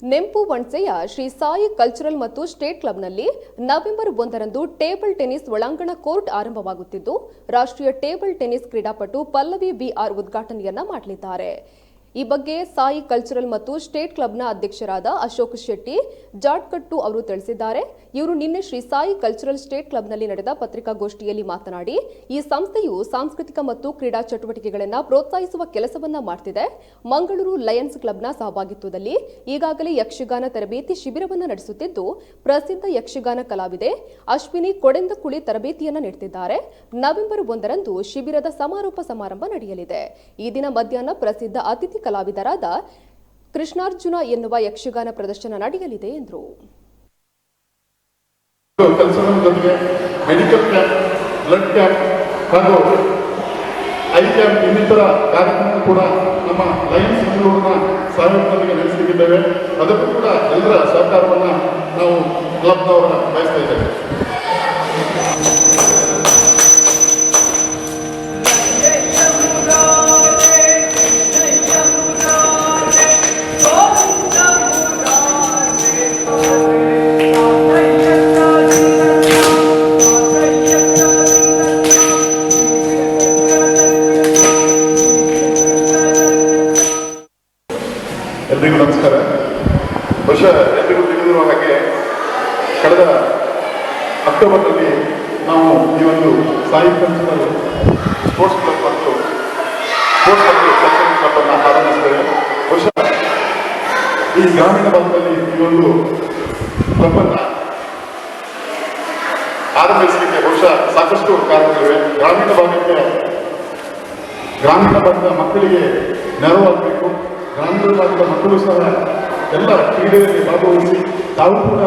ನ.1ರ Shri Sai cultural ಮತ್ತು state ಕ್ಲಬ್ನಲ್ಲಿ November 1ರಂದು table tennis ಒಳಾಂಗಣ court ಆರಂಭವಾಗುತ್ತಿದ್ದು ರಾಷ್ಟ್ರೀಯ ಟೇಬಲ್ ಟೆನ್ನಿಸ್ ಕ್ರೀಡಾಪಟು ಪಲ್ಲವಿ ಬಿಆರ್ ಉದ್ಘಾಟನೆಯನ್ನ ಮಾಡಲಿದ್ದಾರೆ. ಈ ಬಗ್ಗೆ ಸಾಯಿ ಕಲ್ಚರಲ್ ಮತ್ತು ಸ್ಟೇಟ್ ಕ್ಲಬ್ನ ಅಧ್ಯಕ್ಷರಾದ ಅಶೋಕ್ ಶೆಟ್ಟಿ ಜಾಟ್ಕಟ್ಟು ಅವರು ತಿಳಿಸಿದ್ದಾರೆ. ಇವರು ನಿನ್ನೆ ಶ್ರೀ ಸಾಯಿ ಕಲ್ಚರಲ್ ಸ್ಟೇಟ್ ಕ್ಲಬ್ನಲ್ಲಿ ನಡೆದ ಪತ್ರಿಕಾಗೋಷ್ಠಿಯಲ್ಲಿ ಮಾತನಾಡಿ, ಈ ಸಂಸ್ಥೆಯು ಸಾಂಸ್ಕೃತಿಕ ಮತ್ತು ಕ್ರೀಡಾ ಚಟುವಟಿಕೆಗಳನ್ನು ಪ್ರೋತ್ಸಾಹಿಸುವ ಕೆಲಸವನ್ನ ಮಾಡುತ್ತಿದೆ. ಮಂಗಳೂರು ಲಯನ್ಸ್ ಕ್ಲಬ್ನ ಸಹಭಾಗಿತ್ವದಲ್ಲಿ ಈಗಾಗಲೇ ಯಕ್ಷಗಾನ ತರಬೇತಿ ಶಿಬಿರವನ್ನು ನಡೆಸುತ್ತಿದ್ದು ಪ್ರಸಿದ್ಧ ಯಕ್ಷಗಾನ ಕಲಾವಿದೆ ಅಶ್ವಿನಿ ಕೊಡೆಂದಕುಳಿ ತರಬೇತಿಯನ್ನು ನೀಡುತ್ತಿದ್ದಾರೆ. ನವೆಂಬರ್ 1ರಂದು ಶಿಬಿರದ ಸಮಾರೋಪ ಸಮಾರಂಭ ನಡೆಯಲಿದೆ. ಈ ದಿನ ಮಧ್ಯಾಹ್ನ ಪ್ರಸಿದ್ಧ ಅತಿಥಿ ಕಲಾವಿದರಾದ ಕೃಷ್ಣಾರ್ಜುನ ಎನ್ನುವ ಯಕ್ಷಗಾನ ಪ್ರದರ್ಶನ ನಡೆಯಲಿದೆ ಎಂದರು. ಮೆಡಿಕಲ್ ಕ್ಯಾಂಪ್, ಬ್ಲಡ್ ಕ್ಯಾಂಪ್ ಹಾಗೂ ಐ ಕ್ಯಾಂಪ್ ಇನ್ನಿತರ ಕಾರ್ಯಕ್ರಮ ಕೂಡ ನಮ್ಮ ಲಯನ್ಸ್ ಮಂಗಳೂರಿನ ಸಹಯೋಗದೊಂದಿಗೆ ನಡೆಸಲಿದ್ದೇವೆ. ಅದಕ್ಕೂ ಕೂಡ ಎಲ್ಲರ ಸಹಕಾರವನ್ನು ನಾವು ಕ್ಲಬ್ನವರ ಬಯಸ್ತಾ ಇದ್ದೇವೆ. ಎಲ್ರಿಗೂ ನಮಸ್ಕಾರ. ಬಹುಶಃ ಎಲ್ರಿಗೂ ತಿಳಿದಿರುವ ಹಾಗೆ ಕಳೆದ ಅಕ್ಟೋಬರ್ನಲ್ಲಿ ನಾವು ಈ ಒಂದು ಸಾಯಿ ಕಲ್ಚರಲ್ ಸ್ಪೋರ್ಟ್ಸ್ ಕ್ಲಬ್ ಮತ್ತು ಕಲ್ಚರಲ್ ಕ್ಲಬ್ ಅನ್ನು ಆರಂಭಿಸಿದ್ದೇವೆ. ಬಹುಶಃ ಈ ಗ್ರಾಮೀಣ ಭಾಗದಲ್ಲಿ ಈ ಒಂದು ಕ್ಲಬ್ ಅನ್ನು ಆರಂಭಿಸಲಿಕ್ಕೆ ಬಹುಶಃ ಸಾಕಷ್ಟು ಕಾರಣಗಳಿವೆ. ಗ್ರಾಮೀಣ ಭಾಗದ ಮಕ್ಕಳಿಗೆ ನೆರವಾಗಬೇಕು. ಗ್ರಾಮೀಣ ಭಾಗದ ಮಕ್ಕಳು ಸಹ ಎಲ್ಲ ಕ್ರೀಡೆಯಲ್ಲಿ ಭಾಗವಹಿಸಿ ತಾವು ಕೂಡ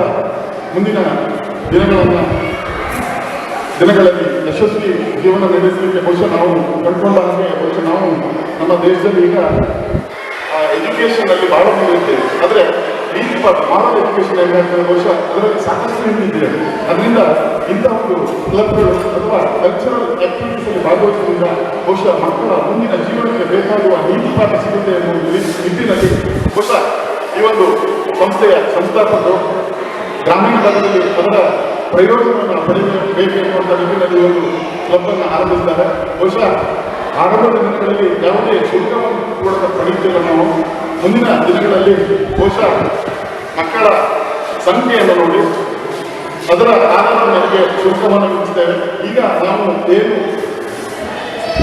ಮುಂದಿನ ದಿನಗಳಲ್ಲಿ ಯಶಸ್ವಿ ಜೀವನ ನಡೆಸಲಿಕ್ಕೆ ಬಹುಶಃ ನಾವು ಕಂಡುಕೊಂಡ ಹಾಗೆ ಬಹುಶಃ ನಾವು ನಮ್ಮ ದೇಶದಲ್ಲಿ ಈಗ ಎಜುಕೇಷನ್ ಅಲ್ಲಿ ಬಹಳ ಮುಂದಿರ್ತೇವೆ. ಆದರೆ ಈ ಮಾರಲ್ ಎಜುಕೇಷನ್ ಏನಾಗ್ತದೆ ಬಹುಶಃ ಅದರಲ್ಲಿ ಸಾಕಷ್ಟು ಹಿಂದಿದೆ. ಅದರಿಂದ ಇಂಥ ಒಂದು ಕ್ಲಬ್ಗಳು ಅಥವಾ ಕಲ್ಚರಲ್ ಆಕ್ಟಿವಿಟೀಸ್ ಅಲ್ಲಿ ಭಾಗವಹಿಸುವುದರಿಂದ ಬಹುಶಃ ಮಕ್ಕಳ ಮುಂದಿನ ಜೀವನಕ್ಕೆ ಬೇಕಾಗುವ ನೀತಿ ಪಾಠ ಸಿಗುತ್ತೆ ಎನ್ನುವ ನಿಟ್ಟಿನಲ್ಲಿ ಬಹುಶಃ ಈ ಒಂದು ಸಂಸ್ಥೆಯ ಸಂಸ್ಥಾಪಕರು ಗ್ರಾಮೀಣ ಭಾಗದಲ್ಲಿ ಅದರ ಪ್ರಯೋಜನವನ್ನು ಪಡೆಯಬೇಕು ಎನ್ನುವಂಥ ನಿಟ್ಟಿನಲ್ಲಿ ಒಂದು ಕ್ಲಬ್ ಅನ್ನು ಆರಂಭಿಸಿದ್ದಾರೆ. ಬಹುಶಃ ಆರಂಭದ ದಿನಗಳಲ್ಲಿ ಯಾವುದೇ ಶುಲ್ಕವನ್ನು ಕೂಡ ಪಡೆಯುತ್ತಿಲ್ಲ. ನಾವು ಮುಂದಿನ ದಿನಗಳಲ್ಲಿ ಬಹುಶಃ ಮಕ್ಕಳ ಸಂಖ್ಯೆಯನ್ನು ನೋಡಿ ಅದರ ಆಧಾರದ ಮೇಲೆ ಶುಲ್ಕವನ್ನು ವಿಧಿಸುತ್ತೇವೆ. ಈಗ ನಾವು ಏನು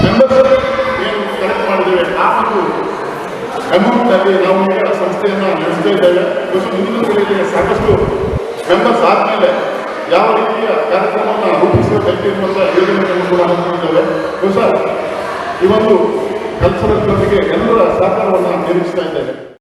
ಮೆಂಬರ್ಶಿಪ್ ಏನು ಕಲೆಕ್ಟ್ ಮಾಡಿದ್ದೇವೆ ಆ ಒಂದು ಅಮೌಂಟ್ನಲ್ಲಿ ನಾವು ಈಗ ಸಂಸ್ಥೆಯನ್ನು ನಡೆಸ್ತಾ ಇದ್ದೇವೆ. ಬಹುಶಃ ಮುಂದಿನ ದಿನಗಳಿಗೆ ಸಾಕಷ್ಟು ಮೆಂಬರ್ಸ್ ಆದಮೇಲೆ ಯಾವ ರೀತಿಯ ಕಾರ್ಯಕ್ರಮವನ್ನು ರೂಪಿಸಬೇಕು ಎನ್ನುವಂಥ ಯೋಜನೆಗಳನ್ನು ಕೂಡ ಹಮ್ಮಿಕೊಂಡಿದ್ದೇವೆ. ಬಹುಶಃ ಈ ಒಂದು ಕಲ್ಚರಲ್ ಕ್ಲಬ್ಗೆ ಎಲ್ಲರ ಸಹಕಾರವನ್ನು ನಿರೀಕ್ಷಿಸ್ತಾ ಇದ್ದೇವೆ.